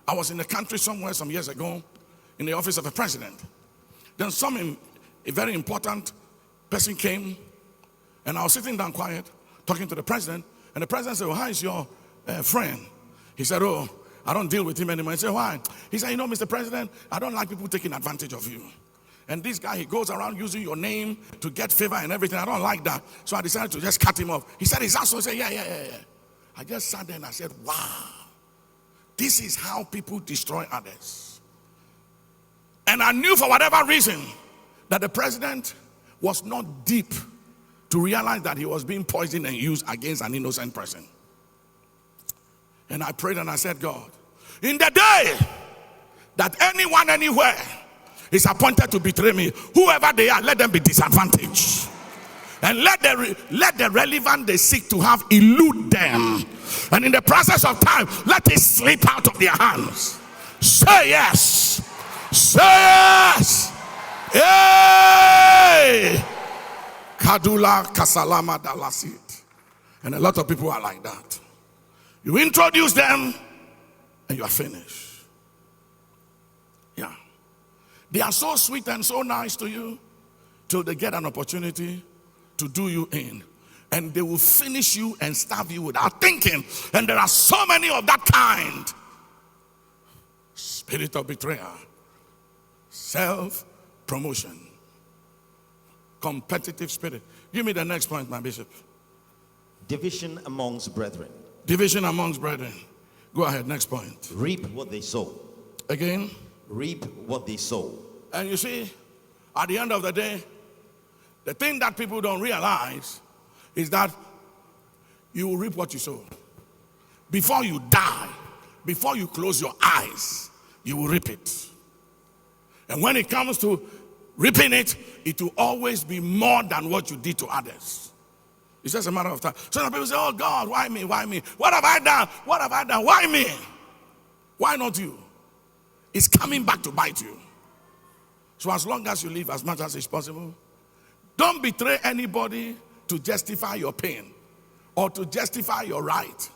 I was in the country somewhere some years ago in the office of a president. Then a very important person came, and I was sitting down quiet, talking to the president, and the president said, well, how is your friend? He said, oh, I don't deal with him anymore. I said, why? He said, you know, Mr. President, I don't like people taking advantage of you. And this guy, he goes around using your name to get favor and everything. I don't like that. So I decided to just cut him off. He said, is that so? I said, yeah. I just sat there and I said, wow, this is how people destroy others. And I knew for whatever reason that the president was not deep to realize that he was being poisoned and used against an innocent person. And I prayed and I said, God, in the day that anyone anywhere is appointed to betray me, whoever they are, let them be disadvantaged. And let the relevant they seek to have elude them. And in the process of time, let it slip out of their hands. Say yes. Say yes. Hey! Kadula Kasalama Dalasit. And a lot of people are like that. You introduce them and you are finished. Yeah. They are so sweet and so nice to you till they get an opportunity to do you in. And they will finish you and starve you without thinking. And there are so many of that kind. Spirit of betrayal. Self-promotion. Competitive spirit. Give me the next point, my bishop. Division amongst brethren. Division amongst brethren. Go ahead, next point. Reap what they sow. Again. Reap what they sow. And you see, at the end of the day, the thing that people don't realize is that you will reap what you sow. Before you die, before you close your eyes, you will reap it. And when it comes to reaping it, it will always be more than what you did to others. It's just a matter of time. So some people say, oh God, why me? Why me? What have I done? What have I done? Why me? Why not you? It's coming back to bite you. So as long as you live as much as is possible, don't betray anybody to justify your pain or to justify your right.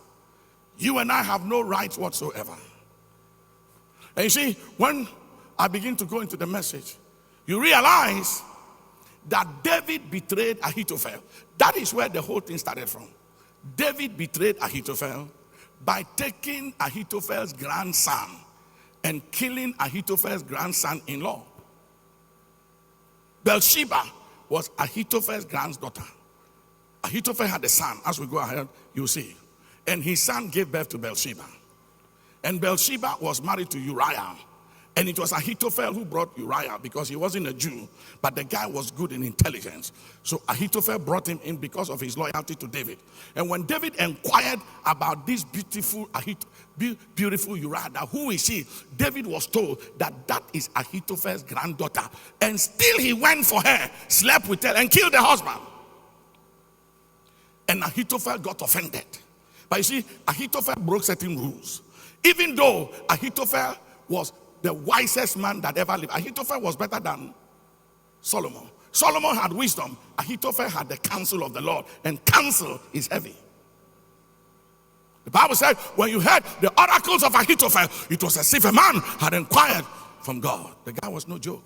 You and I have no right whatsoever. And you see, when I begin to go into the message, you realize that David betrayed Ahithophel. That is where the whole thing started from. David betrayed Ahithophel by taking Ahithophel's grandson and killing Ahithophel's grandson-in-law. Bathsheba was Ahithophel's granddaughter. Ahithophel had a son. As we go ahead, you'll see. And his son gave birth to Bathsheba. And Bathsheba was married to Uriah. And it was Ahithophel who brought Uriah because he wasn't a Jew, but the guy was good in intelligence. So Ahithophel brought him in because of his loyalty to David. And when David inquired about this beautiful Uriah, who is she? David was told that is Ahithophel's granddaughter. And still he went for her, slept with her, and killed the husband. And Ahithophel got offended. But you see, Ahithophel broke certain rules. Even though Ahithophel was the wisest man that ever lived. Ahithophel was better than Solomon. Solomon had wisdom. Ahithophel had the counsel of the Lord. And counsel is heavy. The Bible said when you heard the oracles of Ahithophel, it was as if a man had inquired from God. The guy was no joke.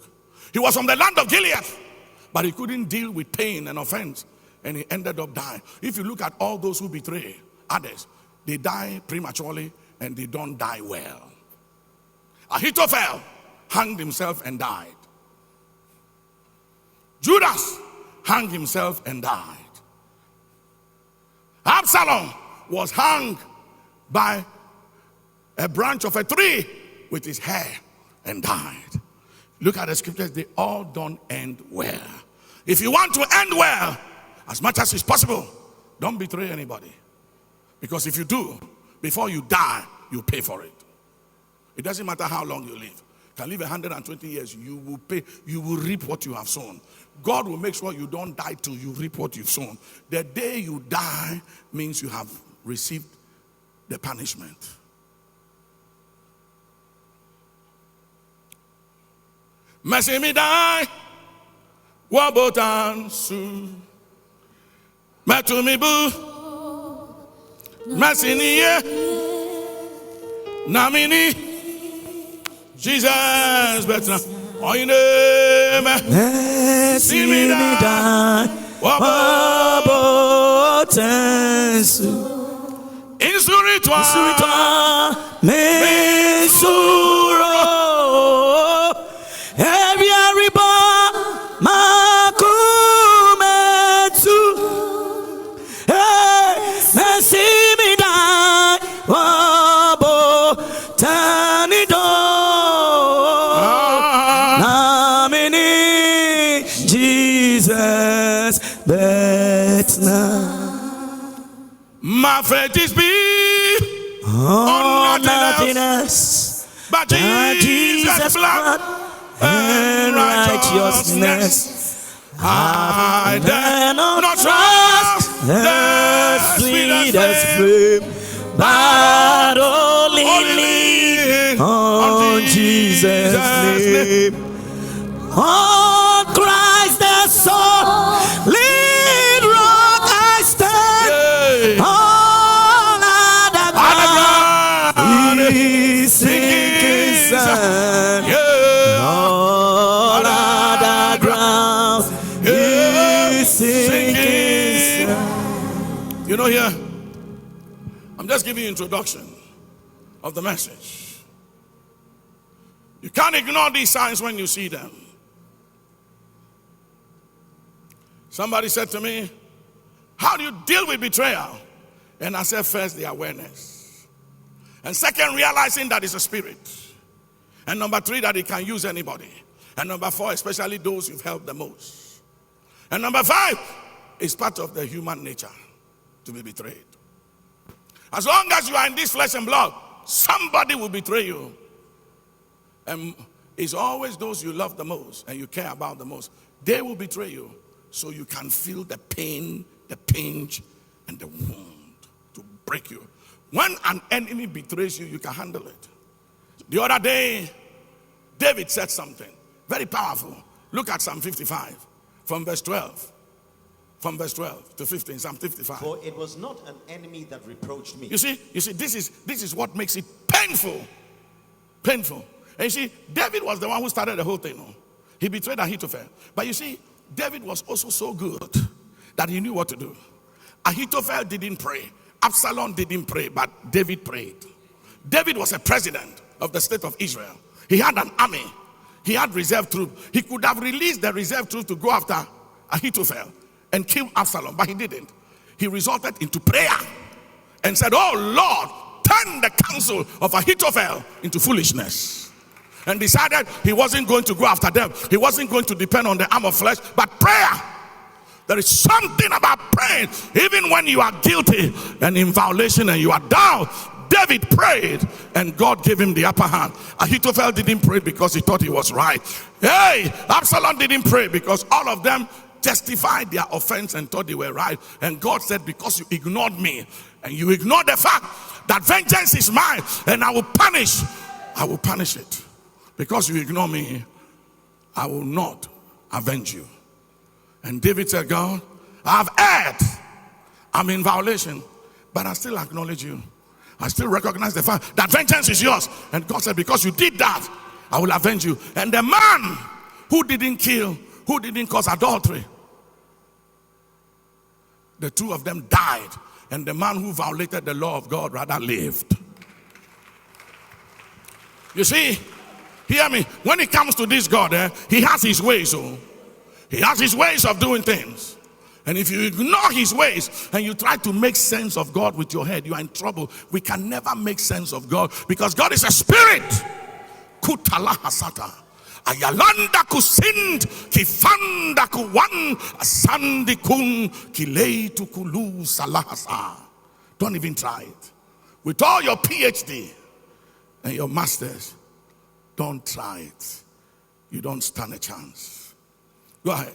He was from the land of Gilead, but he couldn't deal with pain and offense. And he ended up dying. If you look at all those who betray others, they die prematurely and they don't die well. Ahithophel hanged himself and died. Judas hanged himself and died. Absalom was hung by a branch of a tree with his hair and died. Look at the scriptures, they all don't end well. If you want to end well, as much as is possible, don't betray anybody. Because if you do, before you die, you pay for it. It doesn't matter how long you live. You can live 120 years, you will pay, you will reap what you have sown. God will make sure you don't die till you reap what you've sown. The day you die means you have received the punishment. Mercy me die, wabotan su, metu mi bu, mercy niye, namini. Jesus, better. Oh, you name. See me die. Wabo tensu. Insuritwa. Mesuro. Every makumetu. Hey, see me die. Wabo tanido. Namini Jesus bet now. My faith is big. Oh, nothing else but Jesus' blood and righteousness. I dare not trust the sweetest flame, but only lean on Jesus' name. On Christ the solid rock I stand. All other ground is sinking sand. All other ground is sinking sand. You know, here, I'm just giving you introduction of the message. You can't ignore these signs when you see them. Somebody said to me, how do you deal with betrayal? And I said, first, the awareness. And second, realizing that it's a spirit. And number three, that it can use anybody. And number four, especially those you've helped the most. And number five, it's part of the human nature to be betrayed. As long as you are in this flesh and blood, somebody will betray you. And it's always those you love the most and you care about the most. They will betray you so you can feel the pain, the pinch, and the wound to break you. When an enemy betrays you, you can handle it. The other day, David said something very powerful. Look at Psalm 55 from verse 12. From verse 12 to 15, Psalm 55. For it was not an enemy that reproached me. You see, this is what makes it painful. Painful. And you see, David was the one who started the whole thing. No? He betrayed Ahithophel. But you see, David was also so good that he knew what to do. Ahithophel didn't pray. Absalom didn't pray, but David prayed. David was a president of the state of Israel. He had an army. He had reserve troops. He could have released the reserve troops to go after Ahithophel and kill Absalom, but he didn't. He resorted into prayer and said, oh Lord, turn the counsel of Ahithophel into foolishness. And decided he wasn't going to go after them. He wasn't going to depend on the arm of flesh, but prayer. There is something about praying, even when you are guilty and in violation and you are down. David prayed and God gave him the upper hand. Ahithophel didn't pray because he thought he was right. Hey, Absalom didn't pray because all of them justified their offense and thought they were right. And God said, because you ignored me and you ignored the fact that vengeance is mine and I will punish it. Because you ignore me, I will not avenge you. And David said, God, I've erred. I'm in violation, but I still acknowledge you. I still recognize the fact that vengeance is yours. And God said, because you did that, I will avenge you. And the man who didn't kill, who didn't cause adultery, the two of them died. And the man who violated the law of God rather lived. You see, hear me. When it comes to this God, he has his ways. He has his ways of doing things. And if you ignore his ways and you try to make sense of God with your head, you are in trouble. We can never make sense of God because God is a spirit. Kutala hasata. Ayalanda kusind kifanda kuwan asandi kun kilei tukulu salahasa. Don't even try it. With all your PhD and your masters, don't try it. You don't stand a chance. Go ahead.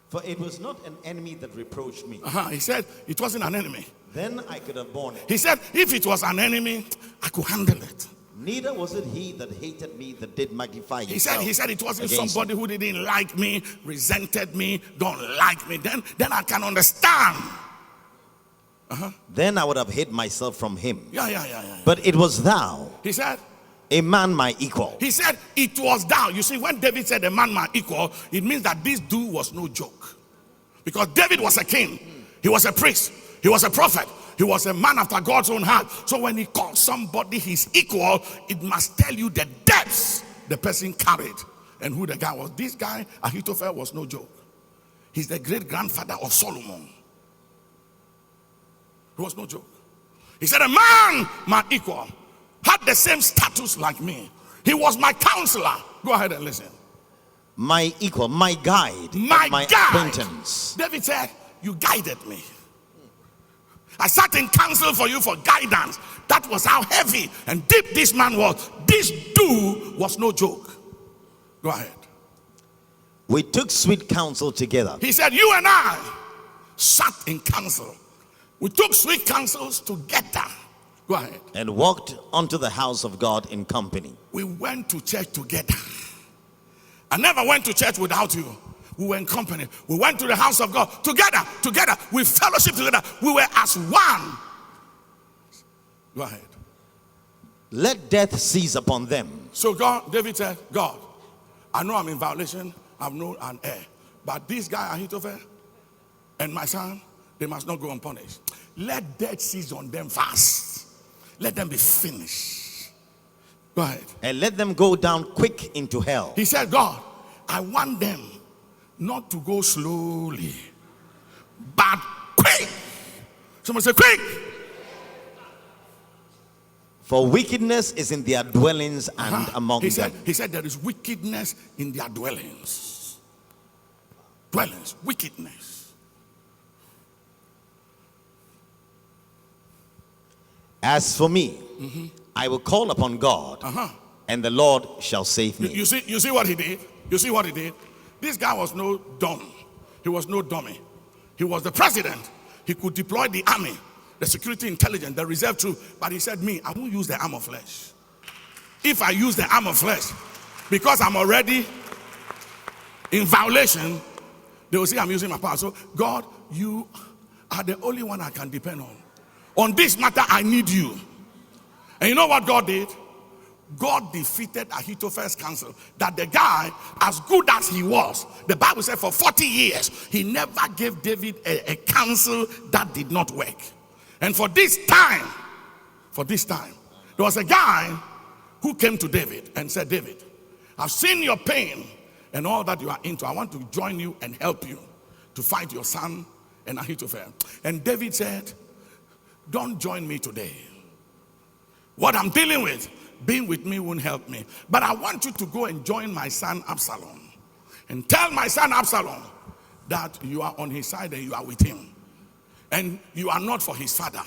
For it was not an enemy that reproached me. He said it wasn't an enemy. Then I could have borne it. He said if it was an enemy, I could handle it. Neither was it he that hated me that did magnify himself. He said it wasn't somebody who didn't like me, resented me, don't like me. Then I can understand. Then I would have hid myself from him. Yeah. But it was thou. He said, A man my equal. He said, it was thou. You see, when David said a man my equal, it means that this dude was no joke. Because David was a king. He was a priest. He was a prophet. He was a man after God's own heart. So when he called somebody his equal, it must tell you the depths the person carried and who the guy was. This guy, Ahithophel, was no joke. He's the great-grandfather of Solomon. He was no joke. He said, a man, my equal, had the same status like me. He was my counselor. Go ahead and listen. My equal, my guide, my acquaintance. David said, you guided me. I sat in counsel for you for guidance. That was how heavy and deep this man was. This dude was no joke. Go ahead. We took sweet counsel together. He said, you and I sat in counsel. We took sweet counsels together. Go ahead. And walked unto the house of God in company. We went to church together. I never went to church without you. We were in company. We went to the house of God together. We fellowship together. We were as one. Go ahead. Let death seize upon them. So David said, God, I know I'm in violation. I've known an heir. But this guy, Ahithophel, and my son, they must not go unpunished. Let death seize on them fast. Let them be finished. Go ahead. And let them go down quick into hell. He said, God, I want them not to go slowly, but quick. Someone say quick. For wickedness is in their dwellings and among them. He said there is wickedness in their dwellings. Dwellings, wickedness. As for me, I will call upon God, and the Lord shall save me. You see what he did? You see what he did? This guy was no dumb. He was no dummy. He was the president. He could deploy the army, the security intelligence, the reserve troop. But he said, me, I won't use the arm of flesh. If I use the arm of flesh, because I'm already in violation, they will say I'm using my power. So God, you are the only one I can depend on. On this matter, I need you. And you know what God did? God defeated Ahithophel's counsel. That the guy, as good as he was, the Bible said for 40 years, he never gave David a counsel that did not work. And for this time, there was a guy who came to David and said, David, I've seen your pain and all that you are into. I want to join you and help you to fight your son and Ahithophel. And David said, don't join me today. What I'm dealing with, being with me won't help me. But I want you to go and join my son Absalom. And tell my son Absalom that you are on his side and you are with him. And you are not for his father.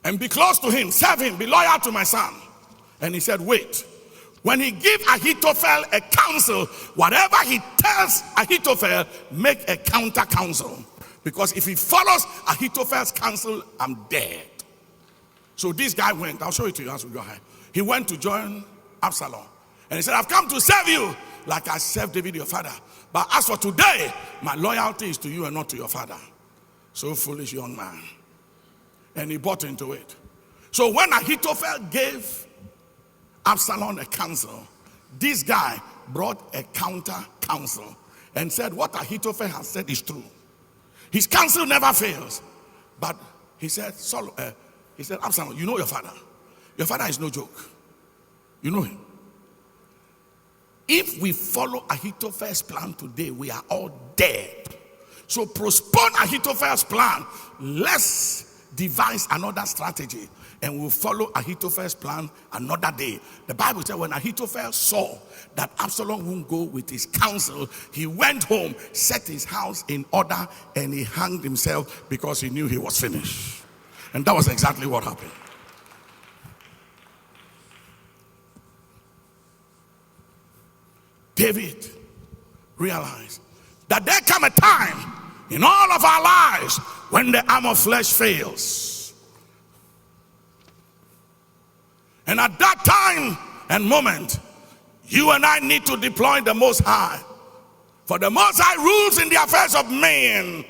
And be close to him, serve him, be loyal to my son. And he said, wait. When he gives Ahithophel a counsel, whatever he tells Ahithophel, make a counter counsel. Because if he follows Ahithophel's counsel, I'm dead. So this guy went, I'll show it to you as we go ahead. He went to join Absalom. And he said, I've come to serve you like I served David your father. But as for today, my loyalty is to you and not to your father. So foolish young man. And he bought into it. So when Ahithophel gave Absalom a counsel, this guy brought a counter counsel and said what Ahithophel has said is true. His counsel never fails. But he said, Absalom, you know your father. Your father is no joke. You know him. If we follow Ahithophel's plan today, we are all dead. So postpone Ahithophel's plan. Let's devise another strategy. And we'll follow Ahithophel's plan another day. The Bible said when Ahithophel saw that Absalom won't go with his counsel, he went home, set his house in order, and he hanged himself because he knew he was finished. And that was exactly what happened. David realized that there come a time in all of our lives when the arm of flesh fails. And at that time and moment, you and I need to deploy the Most High. For the Most High rules in the affairs of men.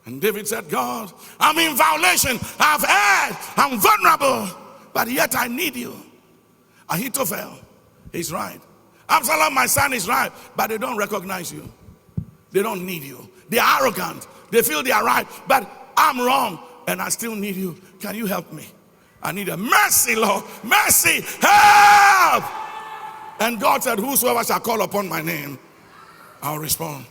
And David said, God, I'm in violation. I've erred. I'm vulnerable. But yet I need you. Ahithophel is right. Absalom, my son, is right. But they don't recognize you. They don't need you. They are arrogant. They feel they are right. But I'm wrong and I still need you. Can you help me? I need a mercy, Lord. Mercy. Help! And God said, whosoever shall call upon my name, I'll respond.